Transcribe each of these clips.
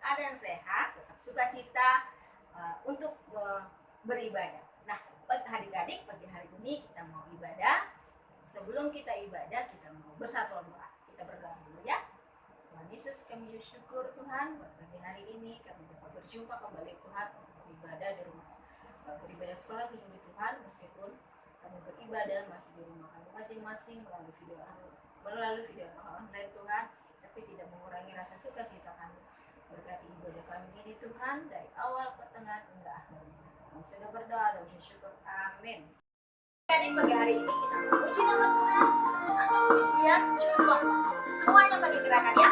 keadaan sehat, tetap sukacita untuk beribadah. Nah, adik-adik, pagi hari ini kita mau ibadah. Sebelum kita ibadah, kita mau bersatu doa. Kita berdoa dulu ya. Tuhan Yesus, kami bersyukur Tuhan, pagi hari ini kami dapat berjumpa kembali Tuhan beribadah di rumah, beribadah sekolah minggu Tuhan, meskipun kami beribadah masih di rumah kami masing-masing melalui video online Tuhan, tapi tidak mengurangi rasa sukacita kami. Berkati ibadah kami ini Tuhan, dari awal pertengahan hingga akhirnya. Kami sudah berdoa dan bersyukur, amin. Jadi pagi hari ini kita memuji nama Tuhan, kita akan pujian coba semuanya pakai gerakan ya.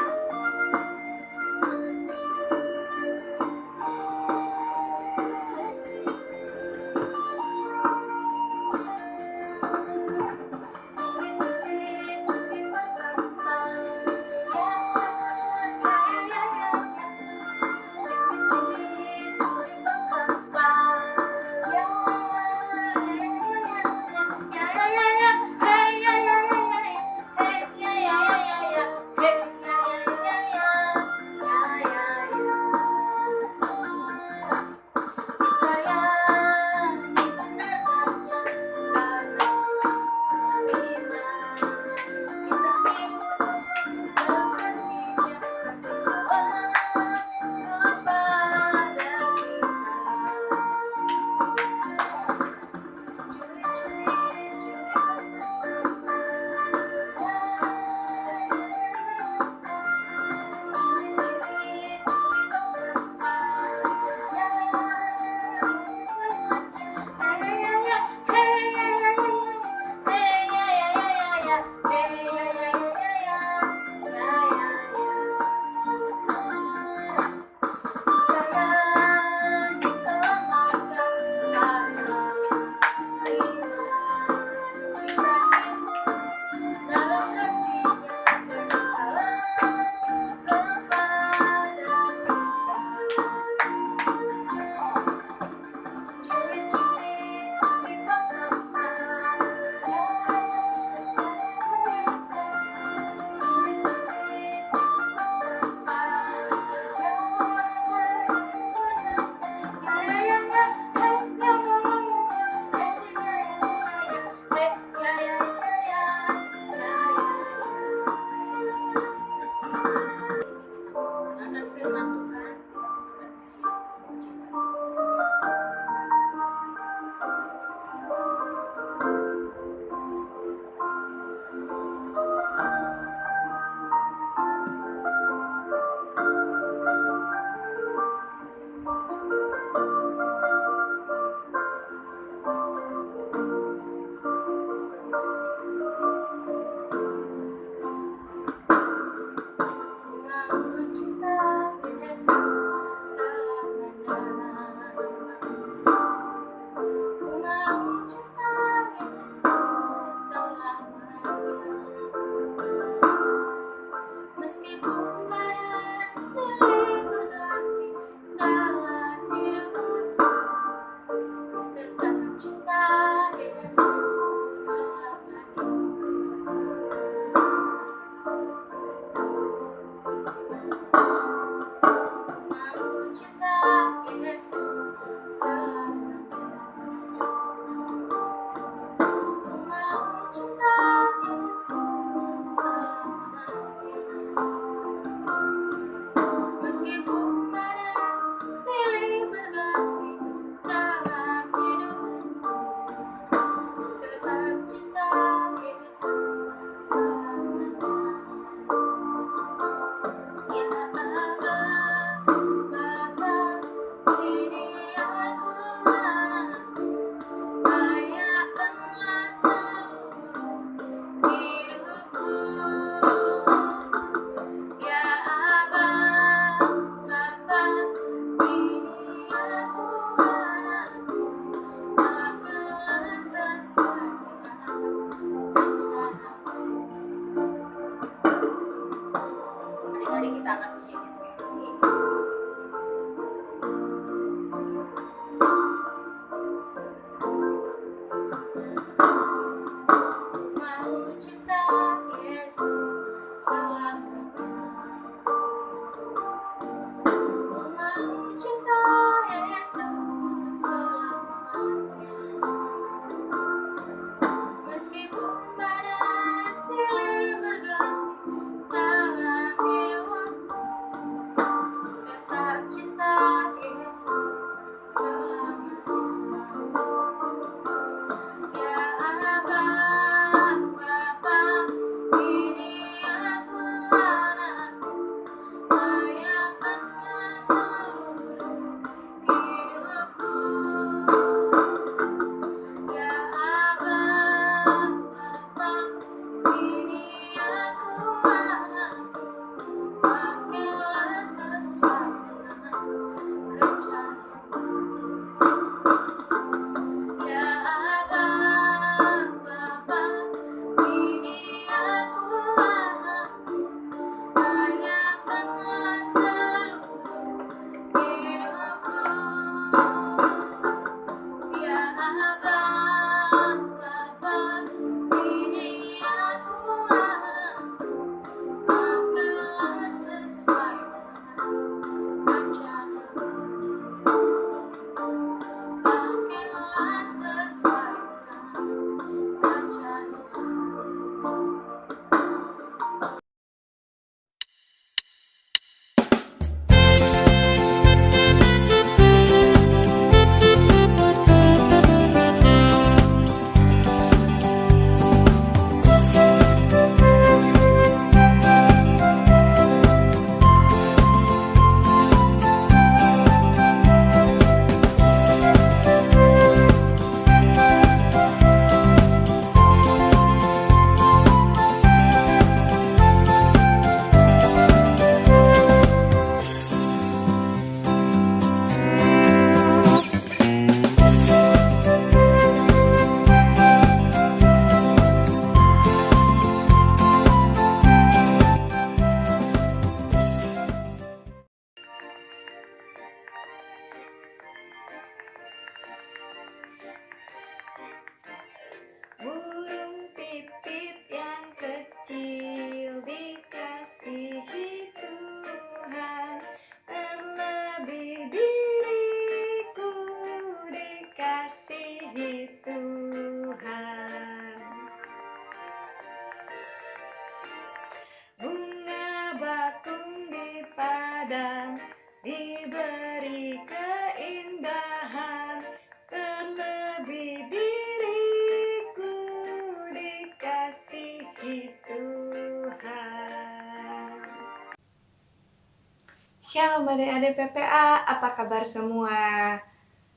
diriku dikasihi Tuhan. Bunga bakung di padang diberi keindahan, terlebih diriku dikasihi Tuhan. Shalom adik-adik PPA, apa kabar semua?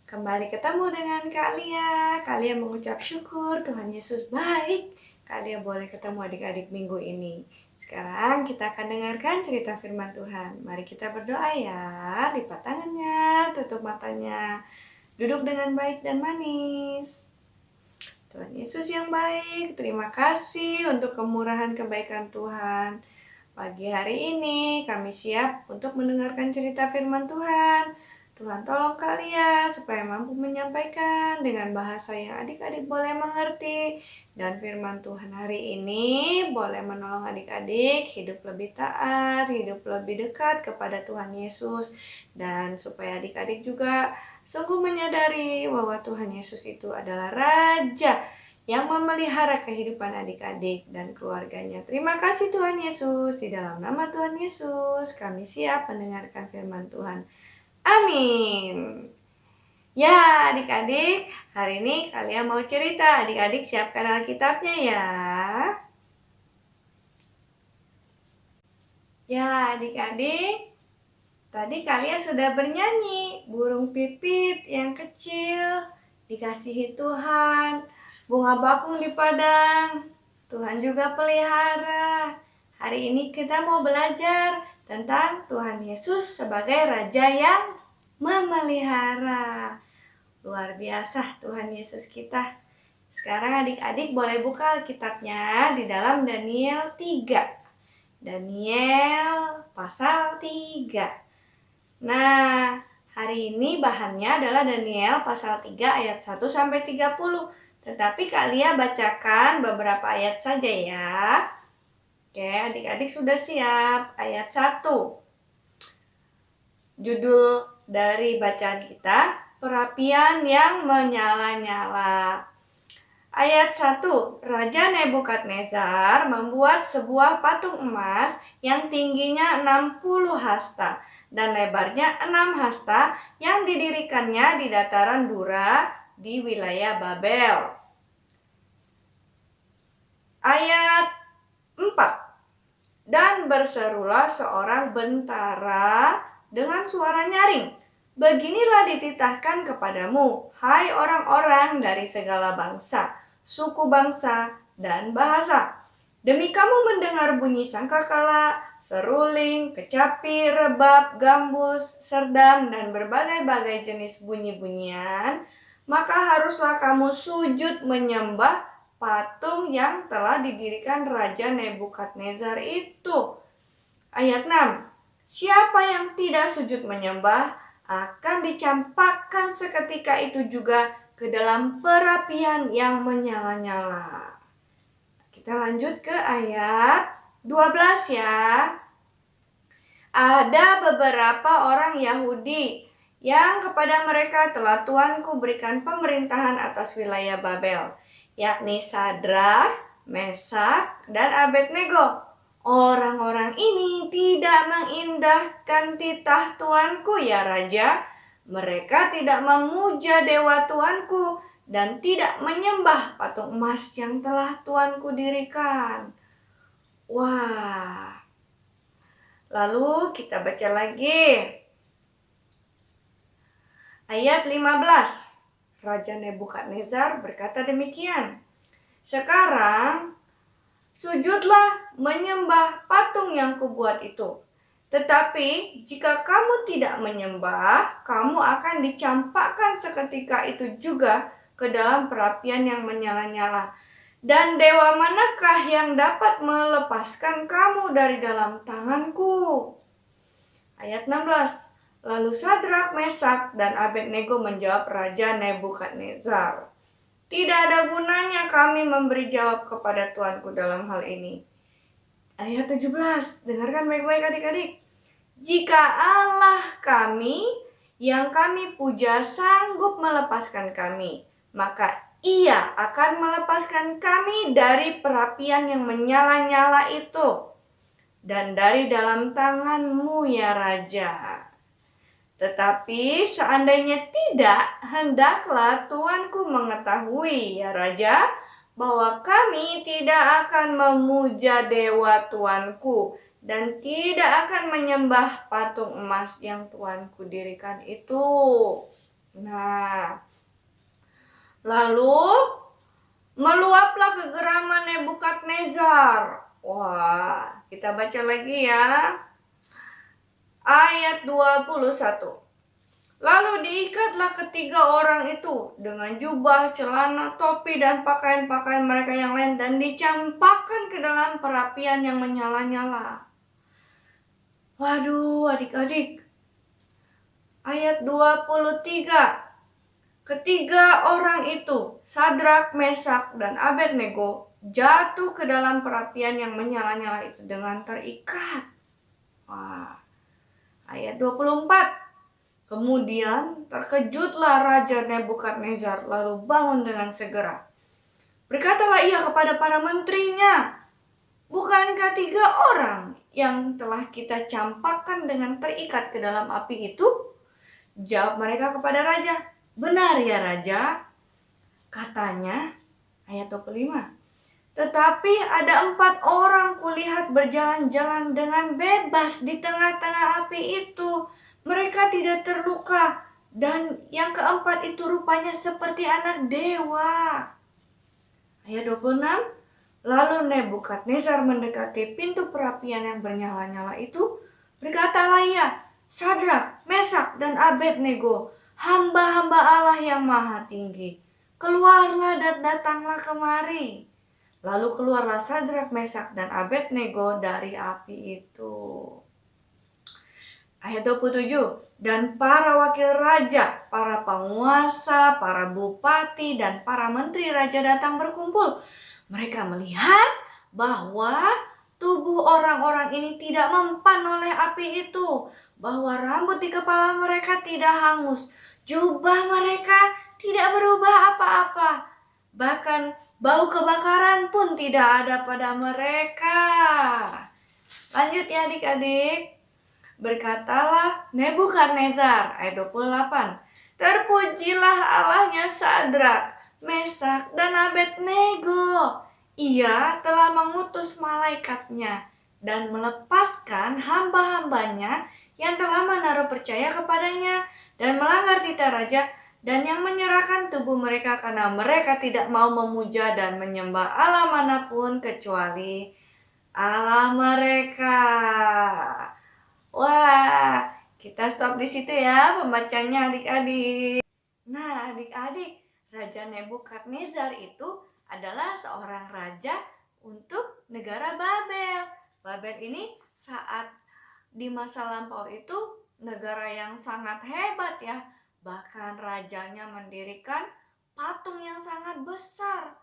Kembali ketemu dengan Kak Lia. Kak Lia mengucap syukur Tuhan Yesus baik. Kak Lia boleh ketemu adik-adik minggu ini. Sekarang kita akan dengarkan cerita firman Tuhan. Mari kita berdoa ya. Lipat tangannya, tutup matanya. Duduk dengan baik dan manis. Tuhan Yesus yang baik, terima kasih untuk kemurahan kebaikan Tuhan. Pagi hari ini kami siap untuk mendengarkan cerita firman Tuhan. Tuhan tolong kalian supaya mampu menyampaikan dengan bahasa yang adik-adik boleh mengerti. Dan firman Tuhan hari ini boleh menolong adik-adik hidup lebih taat, hidup lebih dekat kepada Tuhan Yesus. Dan supaya adik-adik juga sungguh menyadari bahwa Tuhan Yesus itu adalah Raja yang memelihara kehidupan adik-adik dan keluarganya. Terima kasih Tuhan Yesus. Di dalam nama Tuhan Yesus kami siap mendengarkan firman Tuhan. Amin. Ya adik-adik, hari ini kalian mau cerita. Adik-adik siapkan Alkitabnya ya. Ya adik-adik, tadi kalian sudah bernyanyi burung pipit yang kecil dikasihi Tuhan, bunga bakung di padang Tuhan juga pelihara. Hari ini kita mau belajar tentang Tuhan Yesus sebagai Raja yang memelihara. Luar biasa Tuhan Yesus kita. Sekarang adik-adik boleh buka Alkitabnya di dalam Daniel 3. Daniel pasal 3. Nah, hari ini bahannya adalah Daniel pasal 3 ayat 1 sampai 30. Tetapi Kak Lia bacakan beberapa ayat saja ya. Oke, adik-adik sudah siap. Ayat 1. Judul dari bacaan kita, perapian yang menyala-nyala. Ayat 1. Raja Nebukadnezar membuat sebuah patung emas yang tingginya 60 hasta dan lebarnya 6 hasta yang didirikannya di dataran Dura di wilayah Babel. Ayat 4. Dan berserulah seorang bentara dengan suara nyaring. Beginilah dititahkan kepadamu, hai orang-orang dari segala bangsa, suku bangsa, dan bahasa. Demi kamu mendengar bunyi sangkakala, seruling, kecapi, rebab, gambus, serdam, dan berbagai-bagai jenis bunyi-bunyian, maka haruslah kamu sujud menyembah patung yang telah didirikan Raja Nebukadnezar itu. Ayat 6. Siapa yang tidak sujud menyembah akan dicampakkan seketika itu juga ke dalam perapian yang menyala-nyala. Kita lanjut ke ayat 12 ya. Ada beberapa orang Yahudi yang kepada mereka telah Tuanku berikan pemerintahan atas wilayah Babel, yakni Sadrak, Mesak, dan Abednego. Orang-orang ini tidak mengindahkan titah Tuanku ya Raja. Mereka tidak memuja dewa Tuanku dan tidak menyembah patung emas yang telah Tuanku dirikan. Wah. Lalu kita baca lagi. Ayat 15. Raja Nebukadnezar berkata demikian. Sekarang sujudlah menyembah patung yang kubuat itu. Tetapi jika kamu tidak menyembah, kamu akan dicampakkan seketika itu juga ke dalam perapian yang menyala-nyala. Dan dewa manakah yang dapat melepaskan kamu dari dalam tanganku? Ayat 16. Lalu Sadrak, Mesak, dan Abednego menjawab Raja Nebukadnezar, tidak ada gunanya kami memberi jawab kepada Tuanku dalam hal ini. Ayat 17, dengarkan baik-baik adik-adik. Jika Allah kami yang kami puja sanggup melepaskan kami, maka Ia akan melepaskan kami dari perapian yang menyala-nyala itu dan dari dalam tangan-Mu ya Raja. Tetapi seandainya tidak, hendaklah tuanku mengetahui ya Raja, bahwa kami tidak akan memuja dewa tuanku dan tidak akan menyembah patung emas yang tuanku dirikan itu. Nah, lalu meluaplah kegeraman Nebukadnezar. Wah, kita baca lagi ya. Ayat 21. Lalu diikatlah ketiga orang itu dengan jubah, celana, topi, dan pakaian-pakaian mereka yang lain dan dicampakkan ke dalam perapian yang menyala-nyala. Waduh, adik-adik. Ayat 23. Ketiga orang itu, Sadrak, Mesak, dan Abednego, jatuh ke dalam perapian yang menyala-nyala itu dengan terikat. Wah. Ayat 24. Kemudian terkejutlah Raja Nebukadnezar lalu bangun dengan segera. Berkatalah ia kepada para menterinya, bukankah 3 orang yang telah kita campakkan dengan terikat ke dalam api itu? Jawab mereka kepada Raja, benar ya Raja. Katanya, ayat 25. Tetapi ada 4 orang kulihat berjalan-jalan dengan bebas di tengah-tengah api itu. Mereka tidak terluka. Dan yang keempat itu rupanya seperti anak dewa. Ayat 26. Lalu Nebukadnezar mendekati pintu perapian yang bernyala-nyala itu. Berkatalah ia, Sadrak, Mesak, dan Abednego, hamba-hamba Allah yang maha tinggi, keluarlah dan datanglah kemari. Lalu keluarlah Sadrak, Mesak, dan Abednego dari api itu. Ayat 27. Dan para wakil raja, para penguasa, para bupati, dan para menteri raja datang berkumpul. Mereka melihat bahwa tubuh orang-orang ini tidak mempan oleh api itu, bahwa rambut di kepala mereka tidak hangus, jubah mereka tidak berubah apa-apa, bahkan bau kebakaran pun tidak ada pada mereka. Lanjut ya adik-adik. Berkatalah Nebukadnezar, ayat 28. Terpujilah Allahnya Sadrak, Mesak, dan Abednego. Ia telah mengutus malaikatnya dan melepaskan hamba-hambanya yang telah menaruh percaya kepadanya dan melanggar titah raja, dan yang menyerahkan tubuh mereka karena mereka tidak mau memuja dan menyembah Allah manapun kecuali Allah mereka. Wah, kita stop di situ ya pembacanya adik-adik. Nah, adik-adik, Raja Nebukadnezar itu adalah seorang raja untuk negara Babel. Babel ini saat di masa lampau itu negara yang sangat hebat ya. Bahkan rajanya mendirikan patung yang sangat besar.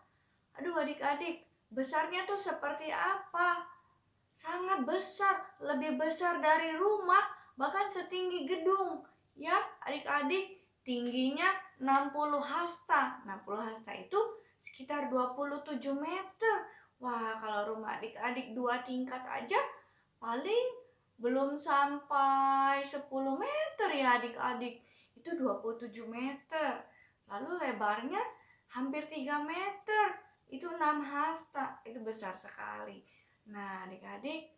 Aduh adik-adik, besarnya tuh seperti apa? Sangat besar, lebih besar dari rumah, bahkan setinggi gedung. Ya adik-adik, tingginya 60 hasta. 60 hasta itu sekitar 27 meter. Wah, kalau rumah adik-adik 2 tingkat aja paling belum sampai 10 meter ya adik-adik. Itu 27 meter. Lalu lebarnya hampir 3 meter. Itu 6 hasta. Itu besar sekali. Nah adik-adik,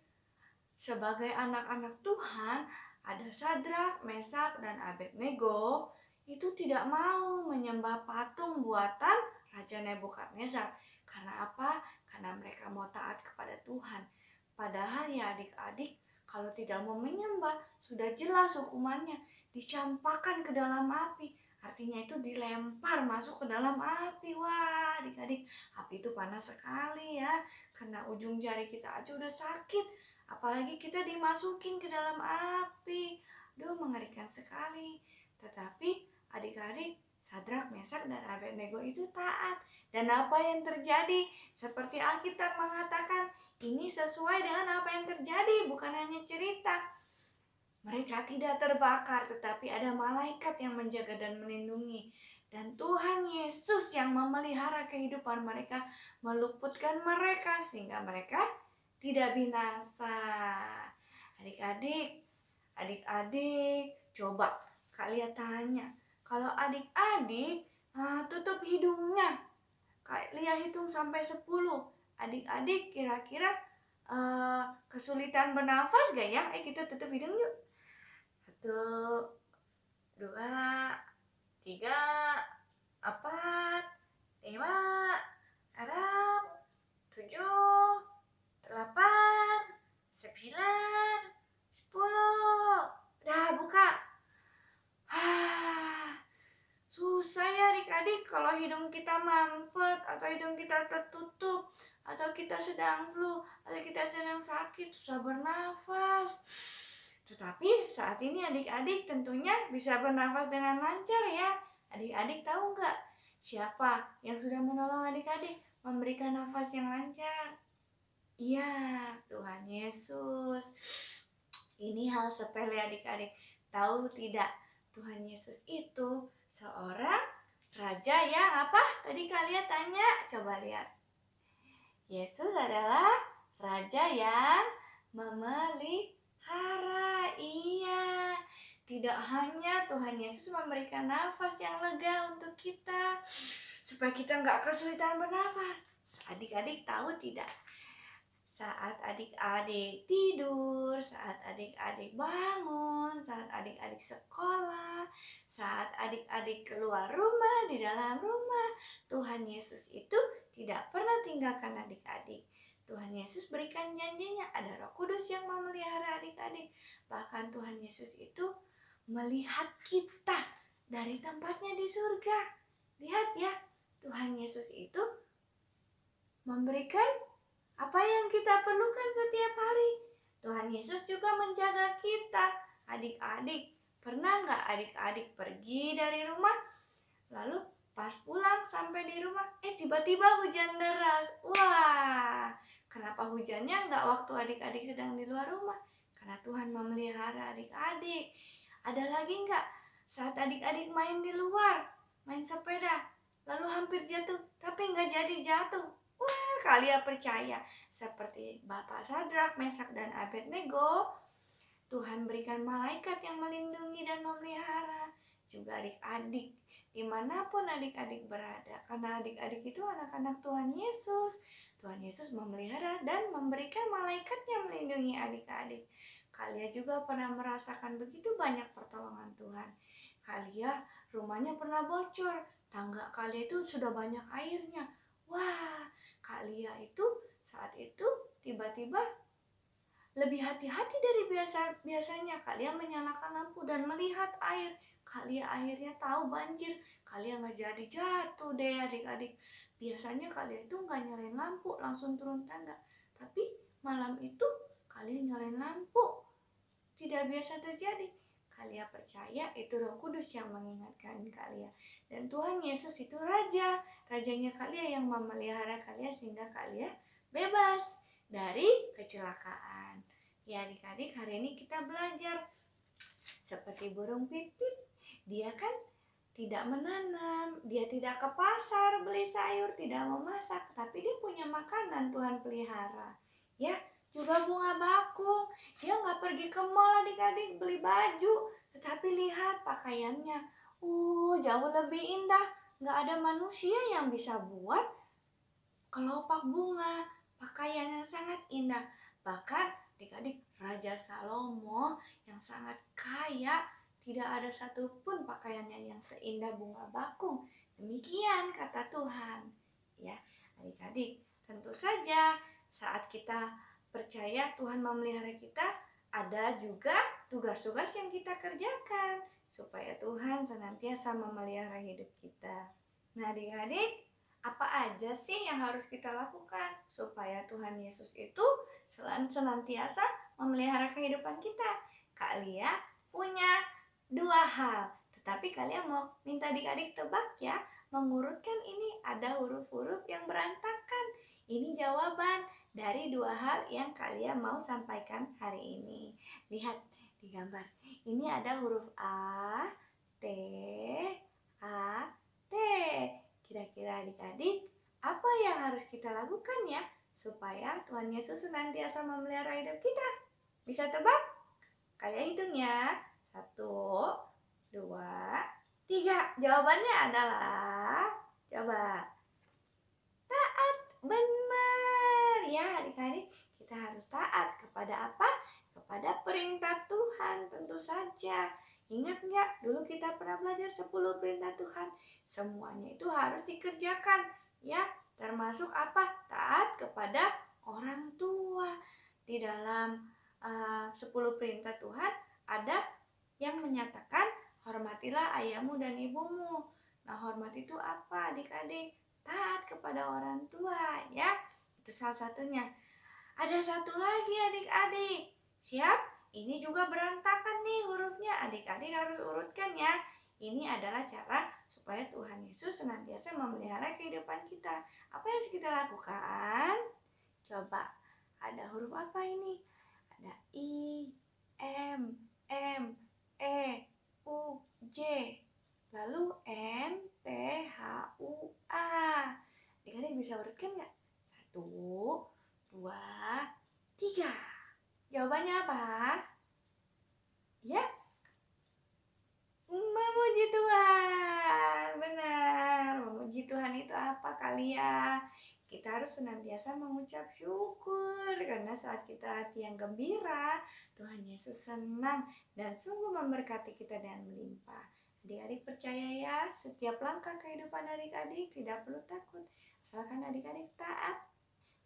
sebagai anak-anak Tuhan, ada Sadrak, Mesak, dan Abednego itu tidak mau menyembah patung buatan Raja Nebukadnezar. Karena apa? Karena mereka mau taat kepada Tuhan. Padahal ya adik-adik, kalau tidak mau menyembah, sudah jelas hukumannya, dicampakkan ke dalam api. Artinya itu dilempar masuk ke dalam api. Wah adik-adik, api itu panas sekali ya. Kena ujung jari kita aja udah sakit, apalagi kita dimasukin ke dalam api. Duh, mengerikan sekali. Tetapi adik-adik, Sadrak, Mesak, dan Abednego itu taat. Dan apa yang terjadi? Seperti Alkitab mengatakan, ini sesuai dengan apa yang terjadi, bukan hanya cerita. Mereka tidak terbakar, tetapi ada malaikat yang menjaga dan melindungi. Dan Tuhan Yesus yang memelihara kehidupan mereka, meluputkan mereka sehingga mereka tidak binasa. Adik-adik, coba kalian tanya. Kalau adik-adik tutup hidungnya, Lia hitung sampai 10. Adik-adik kira-kira kesulitan bernafas gak ya? Kita tutup hidung yuk. 1, 2, 3, 4, 5, 6, 7, 8, 9, 10. Udah buka. Susah ya adik-adik kalau hidung kita mampet atau hidung kita tertutup atau kita sedang flu atau kita sedang sakit, susah bernafas. Tetapi saat ini adik-adik tentunya bisa bernafas dengan lancar ya. Adik-adik tahu nggak siapa yang sudah menolong adik-adik memberikan nafas yang lancar? Iya, Tuhan Yesus. Ini hal sepele adik-adik. Tahu tidak? Tuhan Yesus itu seorang raja yang apa? Tadi kalian tanya, coba lihat. Yesus adalah raja yang memelihara. Iya. Tidak hanya Tuhan Yesus memberikan nafas yang lega untuk kita supaya kita nggak kesulitan bernafas. Adik-adik tahu tidak? Saat adik-adik tidur, saat adik-adik bangun, saat adik-adik sekolah, saat adik-adik keluar rumah, di dalam rumah, Tuhan Yesus itu tidak pernah tinggalkan adik-adik. Tuhan Yesus berikan janjinya, ada Roh Kudus yang memelihara adik-adik. Bahkan Tuhan Yesus itu melihat kita dari tempatnya di surga. Lihat ya, Tuhan Yesus itu memberikan apa yang kita perlukan setiap hari. Tuhan Yesus juga menjaga kita. Adik-adik, pernah nggak adik-adik pergi dari rumah, lalu pas pulang sampai di rumah, tiba-tiba hujan deras. Wah, kenapa hujannya nggak waktu adik-adik sedang di luar rumah? Karena Tuhan memelihara adik-adik. Ada lagi nggak saat adik-adik main di luar, main sepeda, lalu hampir jatuh, tapi nggak jadi jatuh? Wah, kalian percaya seperti Bapak Sadrak, Mesak, dan Abednego, Tuhan berikan malaikat yang melindungi dan memelihara juga adik-adik dimanapun adik-adik berada, karena adik-adik itu anak-anak Tuhan Yesus. Tuhan Yesus memelihara dan memberikan malaikat yang melindungi adik-adik. Kalian juga pernah merasakan begitu banyak pertolongan Tuhan. Kalian rumahnya pernah bocor, tangga kalian itu sudah banyak airnya. Wah, kalian itu saat itu tiba-tiba lebih hati-hati dari biasanya. Kalian menyalakan lampu dan melihat air. Kalian akhirnya tahu banjir. Kalian nggak jadi jatuh deh adik-adik. Biasanya kalian itu nggak nyalain lampu, langsung turun tangga. Tapi malam itu kalian nyalain lampu. Tidak biasa terjadi. Kalian percaya itu Roh Kudus yang mengingatkan kalian. Dan Tuhan Yesus itu raja. Rajanya kalian yang memelihara kalian sehingga kalian bebas dari kecelakaan. Ya adik-adik, hari ini kita belajar seperti burung pipit. Dia kan tidak menanam, dia tidak ke pasar beli sayur, tidak memasak, tapi dia punya makanan Tuhan pelihara. Ya, juga bunga bakung, dia nggak pergi ke mall adik-adik beli baju, tetapi lihat pakaiannya, jauh lebih indah. Nggak ada manusia yang bisa buat kelopak bunga, pakaian yang sangat indah. Bahkan adik-adik, Raja Salomo yang sangat kaya, tidak ada satupun pakaiannya yang seindah bunga bakung. Demikian kata Tuhan. Ya, adik-adik, tentu saja saat kita percaya Tuhan memelihara kita, ada juga tugas-tugas yang kita kerjakan supaya Tuhan senantiasa memelihara hidup kita. Nah adik-adik, apa aja sih yang harus kita lakukan supaya Tuhan Yesus itu senantiasa memelihara kehidupan kita? Kalian punya 2 hal, tetapi kalian mau minta adik-adik tebak ya, mengurutkan ini ada huruf-huruf yang berantakan. Ini jawaban dari 2 hal yang kalian mau sampaikan hari ini. Lihat Digambar. Ini ada huruf A, T, A, T. Kira-kira adik-adik, apa yang harus kita lakukan ya supaya Tuhan Yesus senantiasa memelihara hidup kita? Bisa tebak? Kalian hitung ya. 1, 2, 3. Jawabannya adalah, coba, taat. Benar ya adik-adik, kita harus taat kepada apa? Kepada perintah Tuhan tentu saja. Ingat nggak dulu kita pernah belajar 10 perintah Tuhan? Semuanya itu harus dikerjakan ya, termasuk apa? Taat kepada orang tua. Di dalam 10 perintah Tuhan ada yang menyatakan hormatilah ayahmu dan ibumu. Nah, hormat itu apa adik-adik? Taat kepada orang tua ya. Itu salah satunya. Ada satu lagi adik-adik. Siap? Ini juga berantakan nih hurufnya. Adik-adik harus urutkan ya. Ini adalah cara supaya Tuhan Yesus senantiasa memelihara kehidupan kita. Apa yang harus kita lakukan? Coba, ada huruf apa ini? Ada I, M, E, U, J. Lalu N, T, H, U, A. Adik-adik bisa urutkan nggak? 1, 2, 3. Jawabannya apa? Ya, memuji Tuhan. Benar, memuji Tuhan itu apa kali ya? Kita harus senantiasa mengucap syukur karena saat kita hati yang gembira, Tuhan Yesus senang dan sungguh memberkati kita dengan melimpah. Adik-adik percaya ya, setiap langkah kehidupan adik-adik tidak perlu takut. Asalkan adik-adik taat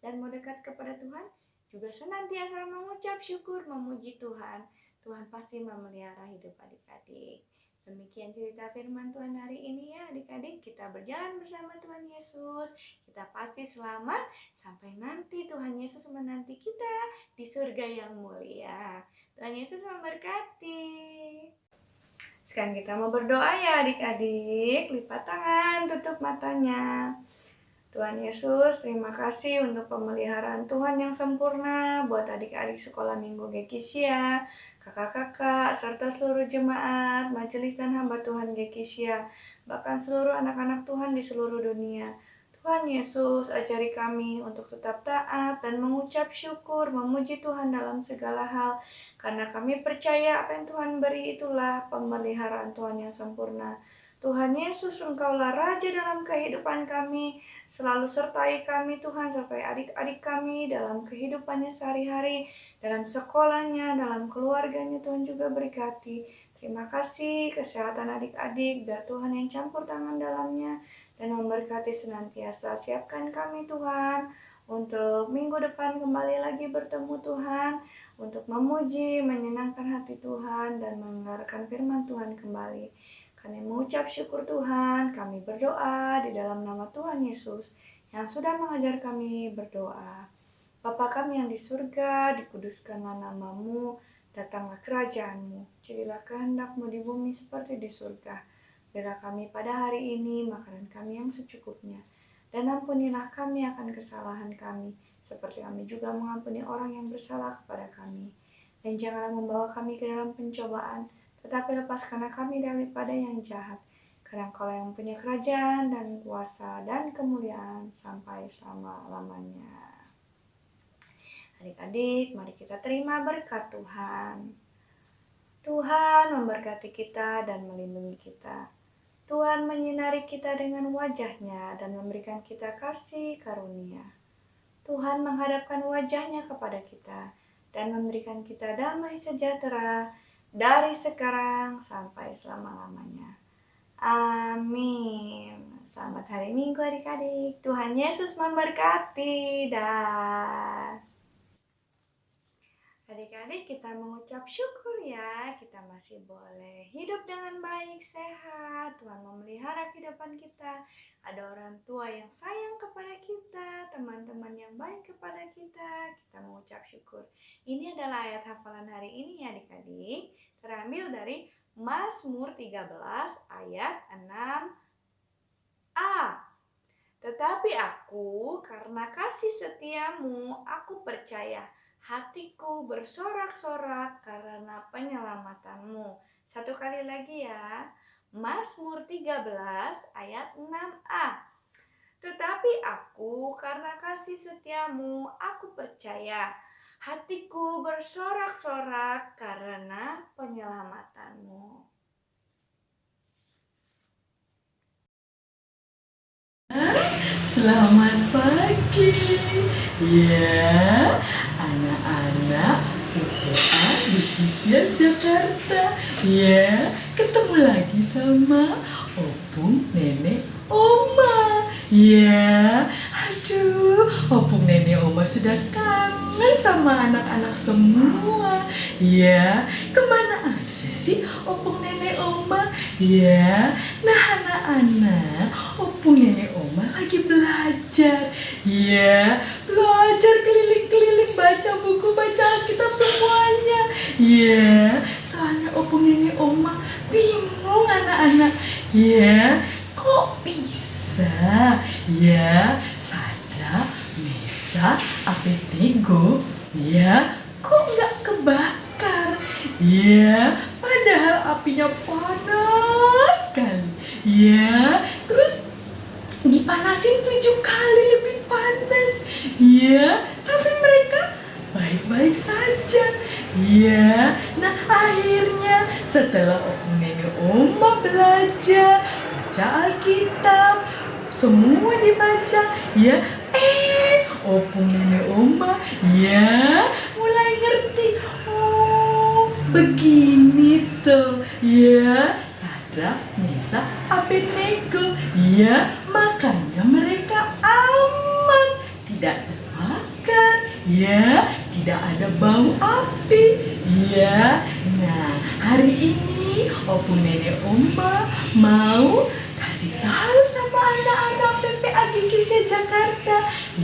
dan mau dekat kepada Tuhan, juga senantiasa mengucap syukur, memuji Tuhan. Tuhan pasti memelihara hidup adik-adik. Demikian cerita firman Tuhan hari ini ya adik-adik. Kita berjalan bersama Tuhan Yesus. Kita pasti selamat sampai nanti Tuhan Yesus menanti kita di surga yang mulia. Tuhan Yesus memberkati. Sekarang kita mau berdoa ya adik-adik. Lipat tangan, tutup matanya. Tuhan Yesus, terima kasih untuk pemeliharaan Tuhan yang sempurna buat adik-adik sekolah minggu Gekisia, kakak-kakak, serta seluruh jemaat, majelis dan hamba Tuhan Gekisia, bahkan seluruh anak-anak Tuhan di seluruh dunia. Tuhan Yesus, ajari kami untuk tetap taat dan mengucap syukur, memuji Tuhan dalam segala hal, karena kami percaya apa yang Tuhan beri itulah pemeliharaan Tuhan yang sempurna. Tuhan Yesus, Engkaulah Raja dalam kehidupan kami, selalu sertai kami Tuhan, sertai adik-adik kami dalam kehidupannya sehari-hari, dalam sekolahnya, dalam keluarganya Tuhan juga berkati. Terima kasih kesehatan adik-adik, biar Tuhan yang campur tangan dalamnya dan memberkati senantiasa. Siapkan kami Tuhan untuk minggu depan kembali lagi bertemu Tuhan, untuk memuji, menyenangkan hati Tuhan dan mendengarkan firman Tuhan kembali. Kami mengucap syukur Tuhan, kami berdoa di dalam nama Tuhan Yesus yang sudah mengajar kami berdoa. Bapa kami yang di surga, dikuduskanlah namamu, datanglah kerajaan-Mu, jadilah kehendak-Mu di bumi seperti di surga. Berilah kami pada hari ini makanan kami yang secukupnya, dan ampunilah kami akan kesalahan kami, seperti kami juga mengampuni orang yang bersalah kepada kami. Dan janganlah membawa kami ke dalam pencobaan, tetapi lepaskanlah kami daripada yang jahat, karena Engkau yang punya kerajaan dan kuasa dan kemuliaan sampai selama-lamanya. Adik-adik, mari kita terima berkat Tuhan. Tuhan memberkati kita dan melindungi kita. Tuhan menyinari kita dengan wajah-Nya dan memberikan kita kasih karunia. Tuhan menghadapkan wajah-Nya kepada kita dan memberikan kita damai sejahtera dari sekarang sampai selama-lamanya. Amin. Selamat hari Minggu adik-adik. Tuhan Yesus memberkati. Adik-adik, kita mengucap syukur ya. Kita masih boleh hidup dengan baik, sehat. Tuhan memelihara kehidupan kita. Ada orang tua yang sayang kepada kita, teman-teman yang baik kepada kita. Kita mengucap syukur. Ini adalah ayat hafalan hari ini ya adik-adik. Terambil dari Mazmur 13 ayat 6a. Tetapi aku, karena kasih setiamu, aku percaya. Hatiku bersorak-sorak karena penyelamatanmu. Satu kali lagi ya. Mazmur 13 ayat 6a. Tetapi aku karena kasih setiamu, aku percaya. Hatiku bersorak-sorak karena penyelamatanmu. Selamat pagi. Ya, anak-anak PPA Divisian Jakarta. Ya, ketemu lagi sama opung, nenek, oma. Ya, aduh, opung, nenek, oma sudah kangen sama anak-anak semua. Ya, kemana aja sih opung, nenek, oma? Ya, nah anak-anak, opung, nenek, oma lagi belajar. Ya, belajar keliling-keliling, baca buku, baca Alkitab semuanya. Ya, soalnya opung, nenek, oma bingung anak-anak. Ya, kok bisa? Ya, Sadra, Mesa, Abednego, ya, kok nggak kebakar? Ya, padahal apinya panas sekali. Ya, terus dipanasin 7 kali lebih panas. Ya, tapi mereka baik-baik saja. Ya, nah akhirnya setelah opung, nenek, oma belajar baca Alkitab, semua dibaca. Ya, opung, nenek, oma ya mulai ngerti. Oh, begini tuh. Ya, Sadra, Mesa, Abednego. Ya, makanya mereka aman, tidak terbakar. Ya, tidak ada bau api. Ya, nah hari ini opung, nenek, oma mau kasih tahu sama anak-anak PPA Gigisia Jakarta.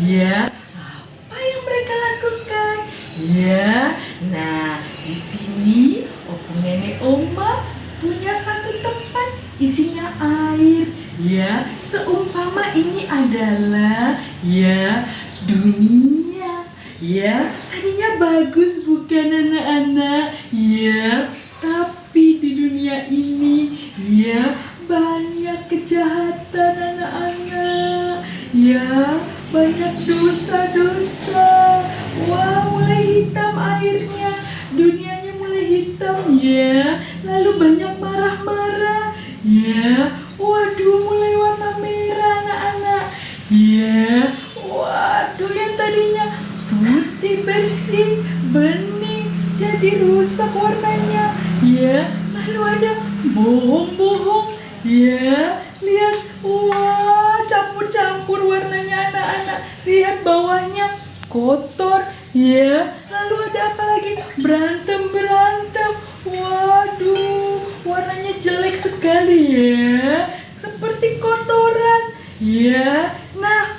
Ya, apa yang mereka lakukan? Ya, nah di sini opung, nenek, oma punya satu tempat isinya air. Ya, seumpama ini adalah ya dunia. Ya, tadinya bagus bukan anak-anak? Ya, tapi di dunia ini ya banyak kejahatan anak-anak. Ya, banyak dosa-dosa. Wah, mulai hitam airnya, dunianya mulai hitam ya. Lalu banyak marah-marah. Ya, waduh, mulai warna merah anak-anak. Ya, waduh, yang tadinya putih bersih, bening, jadi rusak warnanya. Ya, lalu ada bohong-bohong. Ya, lihat, wah, campur-campur warnanya anak-anak. Lihat bawahnya kotor. Ya, lalu ada apa lagi? Berantem-berantem. Waduh, warnanya jelek sekali ya, seperti kotoran. Ya, nah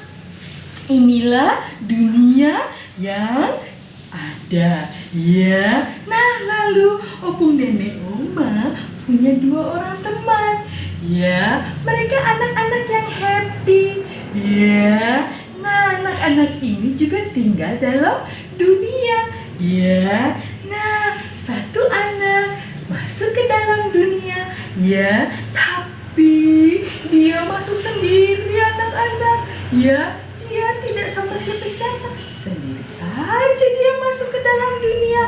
inilah dunia yang ada. Ya, nah lalu opung, nenek, oma punya 2 orang teman. Ya, mereka anak-anak yang happy. Ya, nah anak-anak ini juga tinggal dalam dunia. Ya, nah satu anak masuk ke dalam dunia. Ya, tapi dia masuk sendiri anak-anak. Ya, dia tidak sama siapa-siapa, sendiri saja dia masuk ke dalam dunia.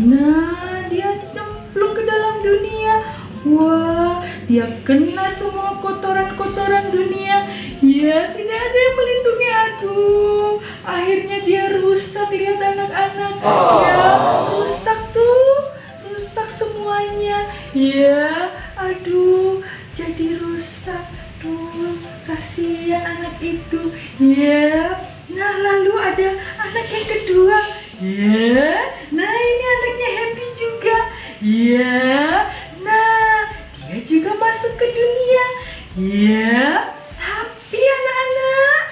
Nah, dia cemplung ke dalam dunia. Wah, dia kena semua kotoran-kotoran dunia. Ya, tidak ada yang melindungi. Aduh, akhirnya dia rusak. Lihat anak-anak. Ya, rusak tuh, rusak semuanya. Ya, aduh, jadi rusak. Duh, kasihan anak itu. Ya, nah lalu ada anak yang kedua. Ya, nah ini anaknya happy juga. Ya, nah dia juga masuk ke dunia. Ya, tapi anak-anak,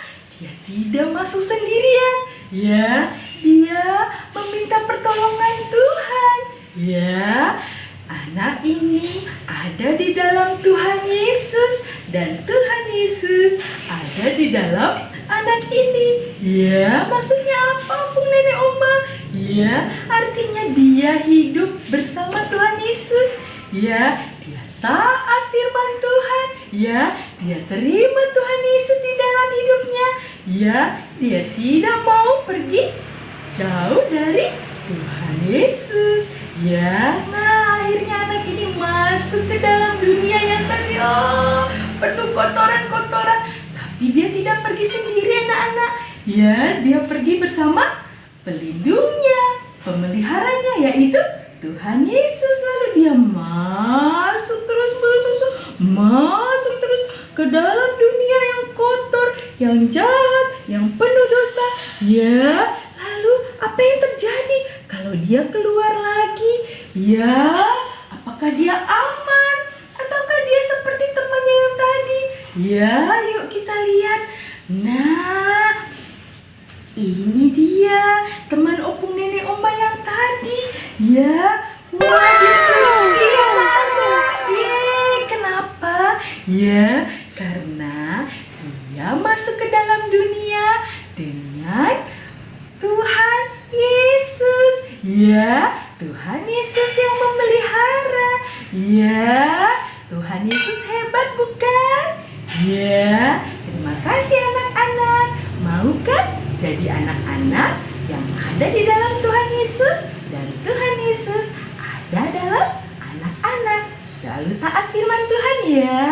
dia tidak masuk sendirian. Ya, dia meminta pertolongan Tuhan. Ya, anak ini ada di dalam Tuhan Yesus dan Tuhan Yesus ada di dalam anak ini. Ya, maksudnya apa, opung, nenek, oma? Ya, artinya dia hidup bersama Tuhan Yesus. Ya, dia taat firman Tuhan. Ya, dia terima Tuhan Yesus di dalam hidupnya. Ya, dia tidak mau pergi jauh dari Tuhan Yesus. Ya, nah akhirnya anak ini masuk ke dalam dunia yang tadi penuh kotoran-kotoran. Tapi dia tidak pergi sendiri anak-anak. Ya, dia pergi bersama pelindungnya, pemeliharanya, yaitu Tuhan Yesus. Lalu dia masuk terus ke dalam dunia yang kotor, yang jahat, yang penuh dosa. Ya, lalu apa yang terjadi kalau dia keluar lagi? Ya, apakah dia aman? Ataukah dia seperti temannya yang tadi? Ya, yuk kita lihat. Nah, ini dia teman opung nenek oma yang tadi. Ya, wah dia bersih anak-anak. Kenapa? Ya, karena dia masuk ke dalam dunia dengan Tuhan Yesus. Ya, Tuhan Yesus yang memelihara. Ya, Tuhan Yesus hebat bukan? Ya, terima kasih anak-anak. Mau kan jadi anak-anak yang ada di dalam Tuhan Yesus, dan Tuhan Yesus ada dalam anak-anak. Selalu taat firman Tuhan ya.